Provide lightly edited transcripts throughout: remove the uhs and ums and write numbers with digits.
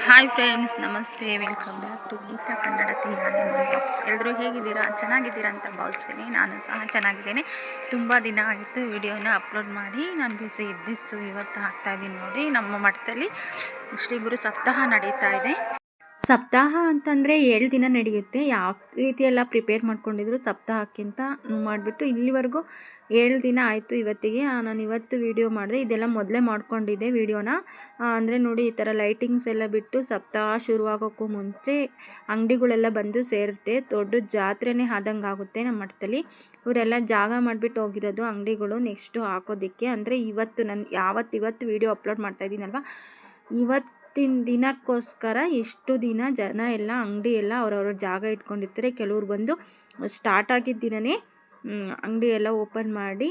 Hi friends, ನಮಸ್ತೆ. Welcome back to Geetha Kannadathi box. ಎಲ್ಲರೂ ಹೇಗಿದ್ದೀರಾ? ಚೆನ್ನಾಗಿದ್ದೀರಾ ಅಂತ ಭಾವಿಸ್ತೀನಿ. ನಾನು ಸಹ ಚೆನ್ನಾಗಿದ್ದೇನೆ. ತುಂಬ ದಿನ ಆಯಿತು ವಿಡಿಯೋನ ಅಪ್ಲೋಡ್ ಮಾಡಿ. ನಾನು ಬಿಸಿ ಇದ್ದಿದ್ದು ಇವತ್ತು ಹಾಕ್ತಾಯಿದ್ದೀನಿ ನೋಡಿ. ನಮ್ಮ ಮಠದಲ್ಲಿ ಶ್ರೀ ಗುರು ಸಪ್ತಾಹ ನಡೀತಾ ಇದೆ. ಸಪ್ತಾಹ ಅಂತಂದರೆ 7 ದಿನ ನಡೆಯುತ್ತೆ. ಯಾವ ರೀತಿ ಎಲ್ಲ ಪ್ರಿಪೇರ್ ಮಾಡ್ಕೊಂಡಿದ್ರು ಸಪ್ತಾಹಕ್ಕಿಂತ ಮಾಡಿಬಿಟ್ಟು ಇಲ್ಲಿವರೆಗೂ 7 ದಿನ ಆಯಿತು ಇವತ್ತಿಗೆ. ನಾನು ಇವತ್ತು ವಿಡಿಯೋ ಮಾಡಿದೆ. ಇದೆಲ್ಲ ಮೊದಲೇ ಮಾಡ್ಕೊಂಡಿದ್ದೆ ವಿಡಿಯೋನ. ಅಂದರೆ ನೋಡಿ, ಈ ಥರ ಲೈಟಿಂಗ್ಸ್ ಎಲ್ಲ ಬಿಟ್ಟು ಸಪ್ತಾಹ ಶುರುವಾಗೋಕ್ಕೂ ಮುಂಚೆ ಅಂಗಡಿಗಳೆಲ್ಲ ಬಂದು ಸೇರುತ್ತೆ. ದೊಡ್ಡ ಜಾತ್ರೆನೇ ಆದಂಗೆ ಆಗುತ್ತೆ ನಮ್ಮ ಮಠದಲ್ಲಿ. ಇವರೆಲ್ಲ ಜಾಗ ಮಾಡಿಬಿಟ್ಟು ಹೋಗಿರೋದು ಅಂಗಡಿಗಳು ನೆಕ್ಸ್ಟು ಹಾಕೋದಕ್ಕೆ. ಅಂದರೆ ಇವತ್ತು ವಿಡಿಯೋ ಅಪ್ಲೋಡ್ ಮಾಡ್ತಾಯಿದ್ದೀನಲ್ವ, ಇವತ್ತಿನ ದಿನಕ್ಕೋಸ್ಕರ ಇಷ್ಟು ದಿನ ಜನ ಎಲ್ಲ ಅಂಗಡಿ ಎಲ್ಲ ಅವ್ರವ್ರ ಜಾಗ ಇಟ್ಕೊಂಡಿರ್ತಾರೆ. ಕೆಲವ್ರು ಬಂದು ಸ್ಟಾರ್ಟ್ ಆಗಿದ್ದ ದಿನವೇ ಅಂಗಡಿ ಎಲ್ಲ ಓಪನ್ ಮಾಡಿ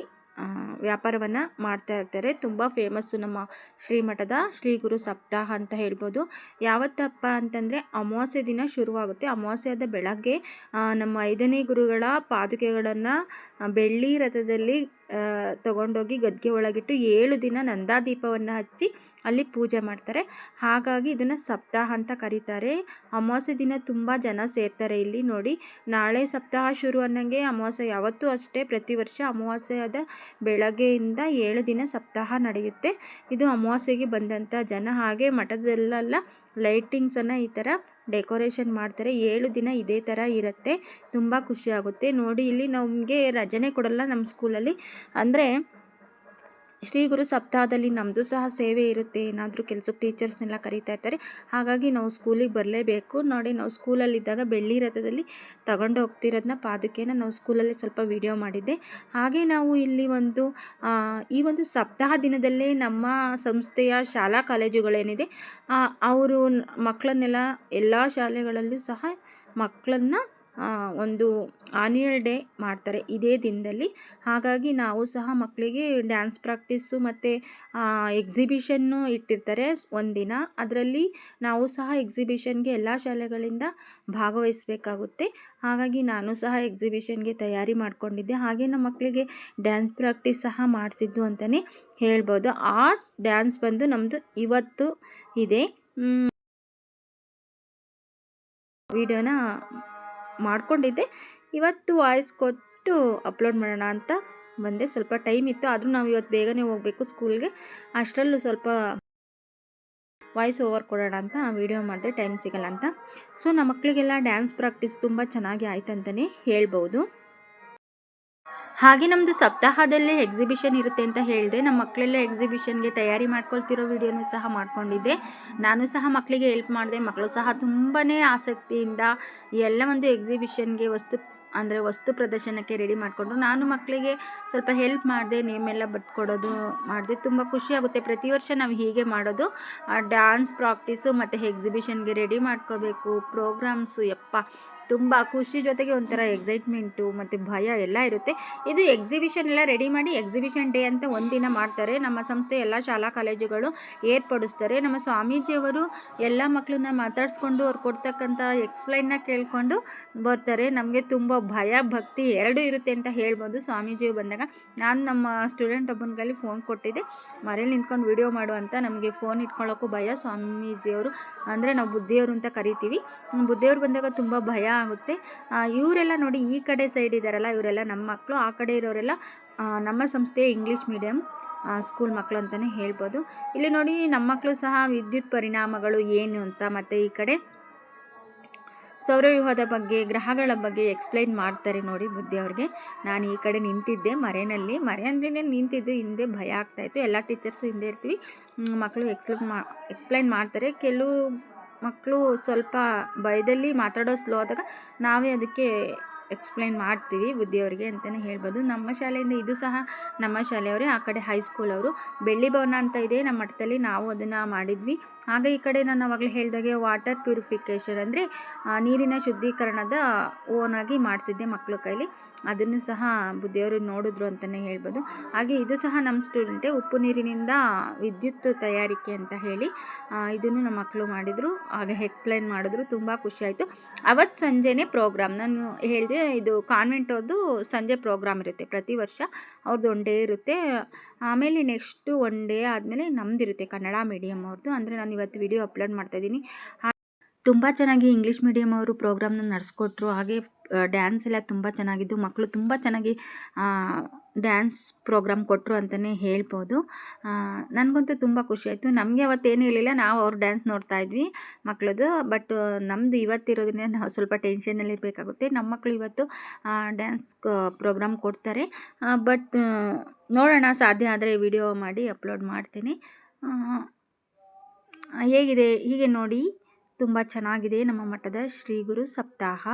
ವ್ಯಾಪಾರವನ್ನು ಮಾಡ್ತಾ ಇರ್ತಾರೆ. ತುಂಬ ಫೇಮಸ್ಸು ನಮ್ಮ ಶ್ರೀಮಠದ ಶ್ರೀ ಗುರು ಸಪ್ತಾಹ ಅಂತ ಹೇಳ್ಬೋದು. ಯಾವತ್ತಪ್ಪ ಅಂತಂದರೆ ಅಮಾವಾಸ್ಯೆ ದಿನ ಶುರುವಾಗುತ್ತೆ. ಅಮಾವಾಸ್ಯೆಯಾದ ಬೆಳಗ್ಗೆ ನಮ್ಮ 5ನೇ ಗುರುಗಳ ಪಾದುಕೆಗಳನ್ನು ಬೆಳ್ಳಿ ರಥದಲ್ಲಿ ತಗೊಂಡೋಗಿ ಗದ್ಗೆ ಒಳಗಿಟ್ಟು 7 ದಿನ ನಂದಾದೀಪವನ್ನು ಹಚ್ಚಿ ಅಲ್ಲಿ ಪೂಜೆ ಮಾಡ್ತಾರೆ. ಹಾಗಾಗಿ ಇದನ್ನು ಸಪ್ತಾಹ ಅಂತ ಕರೀತಾರೆ. ಅಮಾವಾಸ್ಯೆ ದಿನ ತುಂಬ ಜನ ಸೇರ್ತಾರೆ ಇಲ್ಲಿ ನೋಡಿ. ನಾಳೆ ಸಪ್ತಾಹ ಶುರು ಅನ್ನಂಗೆ ಅಮಾವಾಸ್ಯೆ ಯಾವತ್ತೂ ಅಷ್ಟೇ, ಪ್ರತಿ ವರ್ಷ ಅಮಾವಾಸ್ಯೆಯಾದ ಬೆಳಗ್ಗೆಯಿಂದ 7 ದಿನ ಸಪ್ತಾಹ ನಡೆಯುತ್ತೆ. ಇದು ಅಮಾವಾಸ್ಯೆಗೆ ಬಂದಂಥ ಜನ. ಹಾಗೆ ಮಠದಲ್ಲೆಲ್ಲ ಲೈಟಿಂಗ್ಸನ್ನು ಈ ಥರ ಡೆಕೋರೇಷನ್ ಮಾಡ್ತಾರೆ. 7 ದಿನ ಇದೇ ಥರ ಇರುತ್ತೆ. ತುಂಬ ಖುಷಿಯಾಗುತ್ತೆ ನೋಡಿ. ಇಲ್ಲಿ ನಮಗೆ ರಜನೆ ಕೊಡಲ್ಲ ನಮ್ಮ ಸ್ಕೂಲಲ್ಲಿ. ಅಂದರೆ ಶ್ರೀ ಗುರು ಸಪ್ತಾಹದಲ್ಲಿ ನಮ್ಮದು ಸಹ ಸೇವೆ ಇರುತ್ತೆ. ಏನಾದರೂ ಕೆಲಸಕ್ಕೆ ಟೀಚರ್ಸ್ನೆಲ್ಲ ಕರೀತಾ ಇರ್ತಾರೆ. ಹಾಗಾಗಿ ನಾವು ಸ್ಕೂಲಿಗೆ ಬರಲೇಬೇಕು ನೋಡಿ. ನಾವು ಸ್ಕೂಲಲ್ಲಿದ್ದಾಗ ಬೆಳ್ಳಿ ರಥದಲ್ಲಿ ತಗೊಂಡು ಹೋಗ್ತಿರೋದನ್ನ ಪಾದುಕೆನ ನಾವು ಸ್ಕೂಲಲ್ಲಿ ಸ್ವಲ್ಪ ವಿಡಿಯೋ ಮಾಡಿದ್ದೆ. ಹಾಗೆ ನಾವು ಇಲ್ಲಿ ಈ ಒಂದು ಸಪ್ತಾಹ ದಿನದಲ್ಲೇ ನಮ್ಮ ಸಂಸ್ಥೆಯ ಶಾಲಾ ಕಾಲೇಜುಗಳೇನಿದೆ ಅವರು ಮಕ್ಕಳನ್ನೆಲ್ಲ ಎಲ್ಲ ಶಾಲೆಗಳಲ್ಲೂ ಸಹ ಮಕ್ಕಳನ್ನ ಒಂದು ಆನ್ಯುವಲ್ ಡೇ ಮಾಡ್ತಾರೆ ಇದೇ ದಿನದಲ್ಲಿ. ಹಾಗಾಗಿ ನಾವು ಸಹ ಮಕ್ಕಳಿಗೆ ಡ್ಯಾನ್ಸ್ ಪ್ರಾಕ್ಟೀಸು ಮತ್ತು ಎಕ್ಸಿಬಿಷನ್ನು ಇಟ್ಟಿರ್ತಾರೆ ಒಂದಿನ. ಅದರಲ್ಲಿ ನಾವು ಸಹ ಎಕ್ಸಿಬಿಷನ್ಗೆ ಎಲ್ಲ ಶಾಲೆಗಳಿಂದ ಭಾಗವಹಿಸಬೇಕಾಗುತ್ತೆ. ಹಾಗಾಗಿ ನಾನು ಸಹ ಎಕ್ಸಿಬಿಷನ್ಗೆ ತಯಾರಿ ಮಾಡ್ಕೊಂಡಿದ್ದೆ. ಹಾಗೆ ನಮ್ಮ ಮಕ್ಕಳಿಗೆ ಡ್ಯಾನ್ಸ್ ಪ್ರಾಕ್ಟೀಸ್ ಸಹ ಮಾಡಿಸಿದ್ದು ಅಂತಲೇ ಹೇಳ್ಬೋದು. ಆ ಡ್ಯಾನ್ಸ್ ಬಂದು ನಮ್ಮದು ಇವತ್ತು ಇದೆ. ವಿಡಿಯೋನ ಮಾಡ್ಕೊಂಡಿದ್ದೆ. ಇವತ್ತು ವಾಯ್ಸ್ ಕೊಟ್ಟು ಅಪ್ಲೋಡ್ ಮಾಡೋಣ ಅಂತ ಬಂದೆ. ಸ್ವಲ್ಪ ಟೈಮ್ ಇತ್ತು, ಆದರೂ ನಾವು ಇವತ್ತು ಬೇಗನೆ ಹೋಗಬೇಕು ಸ್ಕೂಲ್ಗೆ. ಅಷ್ಟರಲ್ಲೂ ಸ್ವಲ್ಪ ವಾಯ್ಸ್ ಓವರ್ ಕೊಡೋಣ ಅಂತ ವಿಡಿಯೋ ಮಾಡಿದೆ, ಟೈಮ್ ಸಿಗಲ್ಲ ಅಂತ. ಸೊ ನಮ್ಮ ಮಕ್ಕಳಿಗೆಲ್ಲ ಡ್ಯಾನ್ಸ್ ಪ್ರಾಕ್ಟೀಸ್ ತುಂಬ ಚೆನ್ನಾಗಿ ಆಯ್ತು ಅಂತಲೇ ಹೇಳ್ಬೋದು. ಹಾಗೆ ನಮ್ಮದು ಸಪ್ತಾಹದಲ್ಲೇ ಎಕ್ಸಿಬಿಷನ್ ಇರುತ್ತೆ ಅಂತ ಹೇಳಿದೆ. ನಮ್ಮ ಮಕ್ಕಳೆಲ್ಲ ಎಕ್ಸಿಬಿಷನ್ಗೆ ತಯಾರಿ ಮಾಡ್ಕೊಳ್ತಿರೋ ವಿಡಿಯೋನೂ ಸಹ ಮಾಡ್ಕೊಂಡಿದ್ದೆ. ನಾನು ಸಹ ಮಕ್ಕಳಿಗೆ ಹೆಲ್ಪ್ ಮಾಡಿದೆ. ಮಕ್ಕಳು ಸಹ ತುಂಬಾ ಆಸಕ್ತಿಯಿಂದ ಎಲ್ಲ ಒಂದು ಎಕ್ಸಿಬಿಷನ್ಗೆ ವಸ್ತು ಪ್ರದರ್ಶನಕ್ಕೆ ರೆಡಿ ಮಾಡಿಕೊಂಡ್ರು. ನಾನು ಮಕ್ಕಳಿಗೆ ಸ್ವಲ್ಪ ಹೆಲ್ಪ್ ಮಾಡಿದೆ, ನೇಮೆಲ್ಲ ಬಟ್ಕೊಡೋದು ಮಾಡಿದೆ. ತುಂಬ ಖುಷಿಯಾಗುತ್ತೆ. ಪ್ರತಿ ವರ್ಷ ನಾವು ಹೀಗೆ ಮಾಡೋದು. ಡ್ಯಾನ್ಸ್ ಪ್ರಾಕ್ಟೀಸು ಮತ್ತು ಎಕ್ಸಿಬಿಷನ್ಗೆ ರೆಡಿ ಮಾಡ್ಕೋಬೇಕು, ಪ್ರೋಗ್ರಾಮ್ಸು, ತುಂಬ ಖುಷಿ ಜೊತೆಗೆ ಒಂಥರ ಎಕ್ಸೈಟ್ಮೆಂಟು ಮತ್ತು ಭಯ ಎಲ್ಲ ಇರುತ್ತೆ. ಇದು ಎಕ್ಸಿಬಿಷನ್ ಎಲ್ಲ ರೆಡಿ ಮಾಡಿ ಎಕ್ಸಿಬಿಷನ್ ಡೇ ಅಂತ ಒಂದಿನ ಮಾಡ್ತಾರೆ. ನಮ್ಮ ಸಂಸ್ಥೆ ಎಲ್ಲ ಶಾಲಾ ಕಾಲೇಜುಗಳು ಏರ್ಪಡಿಸ್ತಾರೆ. ನಮ್ಮ ಸ್ವಾಮೀಜಿಯವರು ಎಲ್ಲ ಮಕ್ಕಳನ್ನ ಮಾತಾಡಿಸ್ಕೊಂಡು ಅವ್ರು ಕೊಡ್ತಕ್ಕಂಥ ಎಕ್ಸ್ಪ್ಲೈನ್ನ ಕೇಳಿಕೊಂಡು ಬರ್ತಾರೆ. ನಮಗೆ ತುಂಬ ಭಯ ಭಕ್ತಿ ಎರಡೂ ಇರುತ್ತೆ ಅಂತ ಹೇಳ್ಬೋದು. ಸ್ವಾಮೀಜಿ ಬಂದಾಗ ನಾನು ನಮ್ಮ ಸ್ಟೂಡೆಂಟ್ ಒಬ್ಬನಿಗೆ ಫೋನ್ ಕೊಟ್ಟಿದ್ದೆ, ಮನೇಲಿ ನಿಂತ್ಕೊಂಡು ವಿಡಿಯೋ ಮಾಡು ಅಂತ. ನಮಗೆ ಫೋನ್ ಇಟ್ಕೊಳ್ಳೋಕ್ಕೂ ಭಯ. ಸ್ವಾಮೀಜಿಯವರು ಅಂದರೆ ನಾವು ಬುದ್ಧಿಯವರು ಅಂತ ಕರಿತೀವಿ. ಬುದ್ಧಿಯವರು ಬಂದಾಗ ತುಂಬ ಭಯ ಆಗುತ್ತೆ. ಇವರೆಲ್ಲ ನೋಡಿ, ಈ ಕಡೆ ಸೈಡ್ ಇದ್ದಾರಲ್ಲ, ಇವರೆಲ್ಲ ನಮ್ಮ ಮಕ್ಕಳು. ಆ ಕಡೆ ಇರೋರೆಲ್ಲ ನಮ್ಮ ಸಂಸ್ಥೆಯ ಇಂಗ್ಲೀಷ್ ಮೀಡಿಯಮ್ ಸ್ಕೂಲ್ ಮಕ್ಕಳು ಅಂತಲೇ ಹೇಳ್ಬೋದು. ಇಲ್ಲಿ ನೋಡಿ, ನಮ್ಮ ಮಕ್ಕಳು ಸಹ ವಿದ್ಯುತ್ ಪರಿಣಾಮಗಳು ಏನು ಅಂತ ಮತ್ತು ಈ ಕಡೆ ಸೌರವ್ಯೂಹದ ಬಗ್ಗೆ, ಗ್ರಹಗಳ ಬಗ್ಗೆ ಎಕ್ಸ್ಪ್ಲೈನ್ ಮಾಡ್ತಾರೆ ನೋಡಿ ಬುದ್ಧಿಯವ್ರಿಗೆ. ನಾನು ಈ ಕಡೆ ನಿಂತಿದ್ದೆ ಮರೆ ಅಂದರೆ ನಿಂತಿದ್ದು. ಹಿಂದೆ ಭಯ ಆಗ್ತಾಯಿತ್ತು. ಎಲ್ಲ ಟೀಚರ್ಸು ಹಿಂದೆ ಇರ್ತೀವಿ. ಮಕ್ಕಳು ಎಕ್ಸ್ಪ್ಲೈನ್ ಮಾಡ್ತಾರೆ. ಕೆಲವು ಮಕ್ಕಳು ಸ್ವಲ್ಪ ಭಯದಲ್ಲಿ ಮಾತಾಡೋ ಸ್ಲೋ ಆದಾಗ ನಾವೇ ಅದಕ್ಕೆ ಎಕ್ಸ್ಪ್ಲೈನ್ ಮಾಡ್ತೀವಿ ಬುದ್ಧಿಯವರಿಗೆ ಅಂತಲೇ ಹೇಳ್ಬೋದು. ನಮ್ಮ ಶಾಲೆಯಿಂದ ಇದು ಸಹ ನಮ್ಮ ಶಾಲೆಯವರೇ. ಆ ಕಡೆ ಹೈಸ್ಕೂಲ್ ಅವರು. ಬೆಳ್ಳಿ ಭವನ ಅಂತ ಇದೆ ನಮ್ಮ ಮಠದಲ್ಲಿ, ನಾವು ಅದನ್ನು ಮಾಡಿದ್ವಿ. ಹಾಗೆ ಈ ಕಡೆ ನಾನು ಆವಾಗಲೇ ಹೇಳಿದಾಗೆ ವಾಟರ್ ಪ್ಯೂರಿಫಿಕೇಷನ್ ಅಂದರೆ ನೀರಿನ ಶುದ್ಧೀಕರಣದ ಓನಾಗಿ ಮಾಡಿಸಿದ್ದೆ ಮಕ್ಕಳ ಕೈಲಿ. ಅದನ್ನು ಸಹ ಬುದ್ಧಿಯವರು ನೋಡಿದ್ರು ಅಂತಲೇ ಹೇಳ್ಬೋದು. ಹಾಗೆ ಇದು ಸಹ ನಮ್ಮ ಸ್ಟೂಡೆಂಟೇ, ಉಪ್ಪು ನೀರಿನಿಂದ ವಿದ್ಯುತ್ ತಯಾರಿಕೆ ಅಂತ ಹೇಳಿ ಇದನ್ನು ನಮ್ಮ ಮಕ್ಕಳು ಮಾಡಿದರು. ಹಾಗೆ ಎಕ್ಸ್ಪ್ಲೈನ್ ಮಾಡಿದ್ರು. ತುಂಬ ಖುಷಿಯಾಯಿತು. ಅವತ್ತು ಸಂಜೆನೇ ಪ್ರೋಗ್ರಾಮ್ ನಾನು ಹೇಳಿದೆ, ನನಗೆ ಇದು ಕಾನ್ವೆಂಟ್ ಅವ್ರದ್ದು ಸಂಜೆ ಪ್ರೋಗ್ರಾಮ್ ಇರುತ್ತೆ ಪ್ರತಿ ವರ್ಷ. ಅವ್ರದ್ದು 1 ಡೇ ಇರುತ್ತೆ. ಆಮೇಲೆ ನೆಕ್ಸ್ಟು 1 ಡೇ ಆದಮೇಲೆ ನಮ್ಮದಿರುತ್ತೆ ಕನ್ನಡ ಮೀಡಿಯಮ್ ಅವ್ರದ್ದು. ಅಂದರೆ ನಾನು ಇವತ್ತು ವಿಡಿಯೋ ಅಪ್ಲೋಡ್ ಮಾಡ್ತಾಯಿದ್ದೀನಿ. ತುಂಬ ಚೆನ್ನಾಗಿ ಇಂಗ್ಲೀಷ್ ಮೀಡಿಯಮ್ ಅವರು ಪ್ರೋಗ್ರಾಮ್ನ ನಡೆಸ್ಕೊಟ್ರು. ಹಾಗೆ ಡ್ಯಾನ್ಸ್ ಎಲ್ಲ ತುಂಬ ಚೆನ್ನಾಗಿದ್ದು, ಮಕ್ಕಳು ತುಂಬ ಚೆನ್ನಾಗಿ ಡ್ಯಾನ್ಸ್ ಪ್ರೋಗ್ರಾಮ್ ಕೊಟ್ಟರು ಅಂತಲೇ ಹೇಳ್ಬೋದು. ನನಗಂತೂ ತುಂಬ ಖುಷಿಯಾಯಿತು. ನಮಗೆ ಅವತ್ತೇನೂ ಇರಲಿಲ್ಲ, ನಾವು ಅವ್ರ ಡ್ಯಾನ್ಸ್ ನೋಡ್ತಾ ಇದ್ವಿ ಮಕ್ಕಳದು. ಬಟ್ ನಮ್ಮದು ಇವತ್ತಿರೋದನ್ನೇ ನಾವು ಸ್ವಲ್ಪ ಟೆನ್ಷನಲ್ಲಿರಬೇಕಾಗುತ್ತೆ. ನಮ್ಮ ಮಕ್ಕಳು ಇವತ್ತು ಡ್ಯಾನ್ಸ್ ಪ್ರೋಗ್ರಾಮ್ ಕೊಡ್ತಾರೆ. ಬಟ್ ನೋಡೋಣ, ಸಾಧ್ಯ ಆದರೆ ವಿಡಿಯೋ ಮಾಡಿ ಅಪ್ಲೋಡ್ ಮಾಡ್ತೀನಿ. ಹೇಗಿದೆ ಹೀಗೆ ನೋಡಿ, ತುಂಬ ಚೆನ್ನಾಗಿದೆ ನಮ್ಮ ಮಠದ ಶ್ರೀ ಗುರು ಸಪ್ತಾಹ.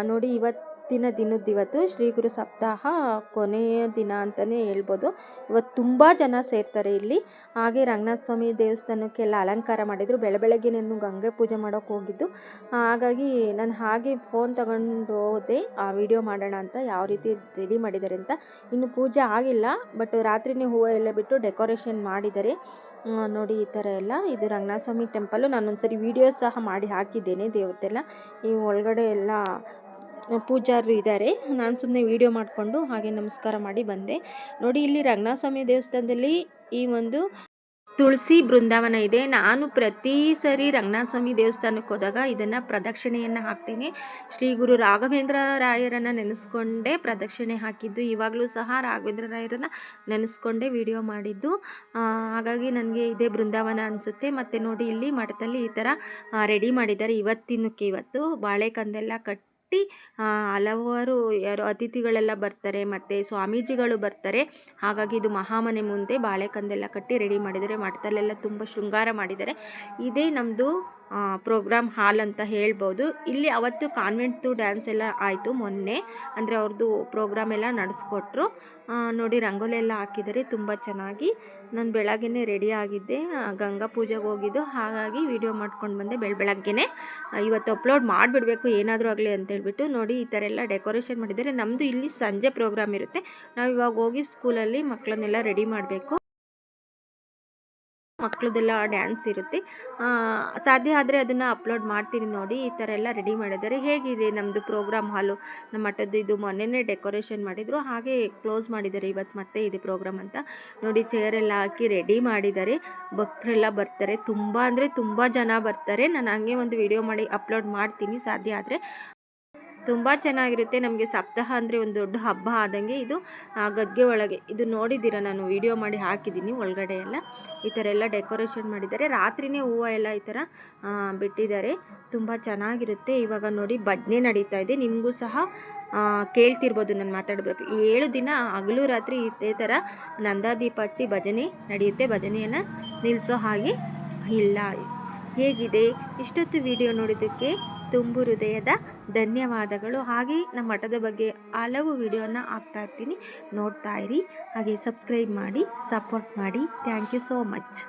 ನೋಡಿ, ಇವತ್ತು ಶ್ರೀ ಗುರು ಸಪ್ತಾಹ ಕೊನೆಯ ದಿನ ಅಂತಲೇ ಹೇಳ್ಬೋದು. ಇವತ್ತು ತುಂಬ ಜನ ಸೇರ್ತಾರೆ ಇಲ್ಲಿ. ಹಾಗೆ ರಂಗನಾಥ ಸ್ವಾಮಿ ದೇವಸ್ಥಾನಕ್ಕೆಲ್ಲ ಅಲಂಕಾರ ಮಾಡಿದರು. ಬೆಳಗ್ಗೆ ನಾನು ಗಂಗೆ ಪೂಜೆ ಮಾಡೋಕ್ಕೆ ಹೋಗಿದ್ದು. ಹಾಗಾಗಿ ನಾನು ಹಾಗೆ ಫೋನ್ ತಗೊಂಡು ಹೋದೆ ವಿಡಿಯೋ ಮಾಡೋಣ ಅಂತ, ಯಾವ ರೀತಿ ರೆಡಿ ಮಾಡಿದ್ದಾರೆ ಅಂತ. ಇನ್ನು ಪೂಜೆ ಆಗಿಲ್ಲ, ಬಟ್ ರಾತ್ರಿನೇ ಹೂವು ಎಲ್ಲ ಬಿಟ್ಟು ಡೆಕೋರೇಷನ್ ಮಾಡಿದ್ದಾರೆ. ನೋಡಿ, ಈ ಥರ ಎಲ್ಲ. ಇದು ರಂಗನಾಥ ಸ್ವಾಮಿ ಟೆಂಪಲ್ಲು. ನಾನೊಂದ್ಸರಿ ವಿಡಿಯೋ ಸಹ ಮಾಡಿ ಹಾಕಿದ್ದೇನೆ ದೇವ್ರದ್ದೆಲ್ಲ. ಈ ಒಳಗಡೆ ಎಲ್ಲ ಪೂಜಾರರು ಇದ್ದಾರೆ. ನಾನು ಸುಮ್ಮನೆ ವಿಡಿಯೋ ಮಾಡಿಕೊಂಡು ಹಾಗೆ ನಮಸ್ಕಾರ ಮಾಡಿ ಬಂದೆ. ನೋಡಿ, ಇಲ್ಲಿ ರಂಗನಾಥ ಸ್ವಾಮಿ ದೇವಸ್ಥಾನದಲ್ಲಿ ಈ ಒಂದು ತುಳಸಿ ಬೃಂದಾವನ ಇದೆ. ನಾನು ಪ್ರತಿ ಸರಿ ರಂಗನಾಥ ಸ್ವಾಮಿ ದೇವಸ್ಥಾನಕ್ಕೆ ಹೋದಾಗ ಇದನ್ನು ಪ್ರದಕ್ಷಿಣೆಯನ್ನು ಹಾಕ್ತೇನೆ. ಶ್ರೀ ಗುರು ರಾಘವೇಂದ್ರ ರಾಯರನ್ನು ನೆನೆಸ್ಕೊಂಡೇ ಪ್ರದಕ್ಷಿಣೆ ಹಾಕಿದ್ದು. ಇವಾಗಲೂ ಸಹ ರಾಘವೇಂದ್ರ ರಾಯರನ್ನು ನೆನೆಸ್ಕೊಂಡೇ ವಿಡಿಯೋ ಮಾಡಿದ್ದು. ಹಾಗಾಗಿ ನನಗೆ ಇದೇ ಬೃಂದಾವನ ಅನಿಸುತ್ತೆ. ಮತ್ತು ನೋಡಿ, ಇಲ್ಲಿ ಮಠದಲ್ಲಿ ಈ ಥರ ರೆಡಿ ಮಾಡಿದ್ದಾರೆ. ಇವತ್ತು ಬಾಳೆಕಂದೆಲ್ಲ ಕಟ್ಟಿ ಹಲವಾರು ಯಾರು ಅತಿಥಿಗಳೆಲ್ಲ ಬರ್ತಾರೆ ಮತ್ತು ಸ್ವಾಮೀಜಿಗಳು ಬರ್ತಾರೆ. ಹಾಗಾಗಿ ಇದು ಮಹಾಮನೆ ಮುಂದೆ ಬಾಳೆಕಂದೆಲ್ಲ ಕಟ್ಟಿ ರೆಡಿ ಮಾಡಿದ್ದಾರೆ. ಮಠದಲ್ಲೆಲ್ಲ ತುಂಬ ಶೃಂಗಾರ ಮಾಡಿದ್ದಾರೆ. ಇದೇ ನಮ್ಮದು ಪ್ರೋಗ್ರಾಮ್ ಹಾಲ್ ಅಂತ ಹೇಳ್ಬೋದು. ಇಲ್ಲಿ ಅವತ್ತು ಕಾನ್ವೆಂಟ್ದು ಡ್ಯಾನ್ಸ್ ಎಲ್ಲ ಆಯಿತು ಮೊನ್ನೆ. ಅಂದರೆ ಅವ್ರದ್ದು ಪ್ರೋಗ್ರಾಮ್ ಎಲ್ಲ ನಡೆಸ್ಕೊಟ್ರು. ನೋಡಿ, ರಂಗೋಲಿ ಎಲ್ಲ ಹಾಕಿದ್ದಾರೆ ತುಂಬ ಚೆನ್ನಾಗಿ. ನಾನು ಬೆಳಗ್ಗೆನೇ ರೆಡಿ ಆಗಿದ್ದೆ, ಗಂಗಾ ಪೂಜೆಗೆ ಹೋಗಿದ್ದು. ಹಾಗಾಗಿ ವಿಡಿಯೋ ಮಾಡ್ಕೊಂಡು ಬಂದೆ ಬೆಳಗ್ಗೆನೇ. ಇವತ್ತು ಅಪ್ಲೋಡ್ ಮಾಡಿಬಿಡಬೇಕು ಏನಾದರೂ ಆಗಲಿ ಅಂತೇಳ್ಬಿಟ್ಟು. ನೋಡಿ, ಈ ಥರ ಎಲ್ಲ ಡೆಕೋರೇಷನ್ ಮಾಡಿದ್ದಾರೆ. ನಮ್ಮದು ಇಲ್ಲಿ ಸಂಜೆ ಪ್ರೋಗ್ರಾಮ್ ಇರುತ್ತೆ. ನಾವು ಇವಾಗ ಹೋಗಿ ಸ್ಕೂಲಲ್ಲಿ ಮಕ್ಕಳನ್ನೆಲ್ಲ ರೆಡಿ ಮಾಡಬೇಕು. ಮಕ್ಕಳದೆಲ್ಲ ಡ್ಯಾನ್ಸ್ ಇರುತ್ತೆ. ಸಾಧ್ಯ ಆದರೆ ಅದನ್ನು ಅಪ್ಲೋಡ್ ಮಾಡ್ತೀನಿ. ನೋಡಿ, ಈ ಥರ ಎಲ್ಲ ರೆಡಿ ಮಾಡಿದ್ದಾರೆ. ಹೇಗಿದೆ ನಮ್ಮದು ಪ್ರೋಗ್ರಾಮ್ ಹಾಲು ನಮ್ಮ ಮಠದ್ದು. ಇದು ಮೊನ್ನೆನೇ ಡೆಕೋರೇಷನ್ ಮಾಡಿದರು, ಹಾಗೆ ಕ್ಲೋಸ್ ಮಾಡಿದ್ದಾರೆ ಇವತ್ತು ಮತ್ತೆ ಇದೆ ಪ್ರೋಗ್ರಾಮ್ ಅಂತ. ನೋಡಿ, ಚೇರೆಲ್ಲ ಹಾಕಿ ರೆಡಿ ಮಾಡಿದ್ದಾರೆ. ಭಕ್ತರೆಲ್ಲ ಬರ್ತಾರೆ, ತುಂಬ ಅಂದರೆ ತುಂಬ ಜನ ಬರ್ತಾರೆ. ನಾನು ಹಂಗೆ ಒಂದು ವಿಡಿಯೋ ಮಾಡಿ ಅಪ್ಲೋಡ್ ಮಾಡ್ತೀನಿ ಸಾಧ್ಯ ಆದರೆ. ತುಂಬ ಚೆನ್ನಾಗಿರುತ್ತೆ. ನಮಗೆ ಸಪ್ತಾಹ ಅಂದರೆ ಒಂದು ದೊಡ್ಡ ಹಬ್ಬ ಆದಂಗೆ. ಇದು ಗದ್ಗೆ ಒಳಗೆ ಇದು ನೋಡಿದ್ದೀರ, ನಾನು ವಿಡಿಯೋ ಮಾಡಿ ಹಾಕಿದ್ದೀನಿ. ಒಳಗಡೆ ಎಲ್ಲ ಈ ಥರ ಎಲ್ಲ ಡೆಕೋರೇಷನ್ ಮಾಡಿದ್ದಾರೆ. ರಾತ್ರಿಯೇ ಹೂವು ಎಲ್ಲ ಈ ಥರ ಬಿಟ್ಟಿದ್ದಾರೆ. ತುಂಬ ಚೆನ್ನಾಗಿರುತ್ತೆ. ಇವಾಗ ನೋಡಿ, ಭಜನೆ ನಡೀತಾ ಇದೆ. ನಿಮಗೂ ಸಹ ಕೇಳ್ತಿರ್ಬೋದು ನಾನು ಮಾತಾಡಬೇಕು. 7 ದಿನ ಹಗಲು ರಾತ್ರಿ ಇದೇ ಥರ ನಂದಾದೀಪ ಹಚ್ಚಿ ಭಜನೆ ನಡೆಯುತ್ತೆ. ಭಜನೆಯನ್ನು ನಿಲ್ಲಿಸೋ ಹಾಗೆ ಇಲ್ಲ. ಹೇಗಿದೆ ಇಷ್ಟೊತ್ತು ವಿಡಿಯೋ ನೋಡಿದ್ದಕ್ಕೆ ತುಂಬು ಹೃದಯದ ಧನ್ಯವಾದಗಳು. ಹಾಗೆ ನಮ್ಮ ಮಠದ ಬಗ್ಗೆ ಹಲವು ವಿಡಿಯೋನ ಹಾಕ್ತಾ ಇರ್ತೀನಿ, ನೋಡ್ತಾ ಇರಿ. ಹಾಗೆ ಸಬ್ಸ್ಕ್ರೈಬ್ ಮಾಡಿ, ಸಪೋರ್ಟ್ ಮಾಡಿ. Thank you so much.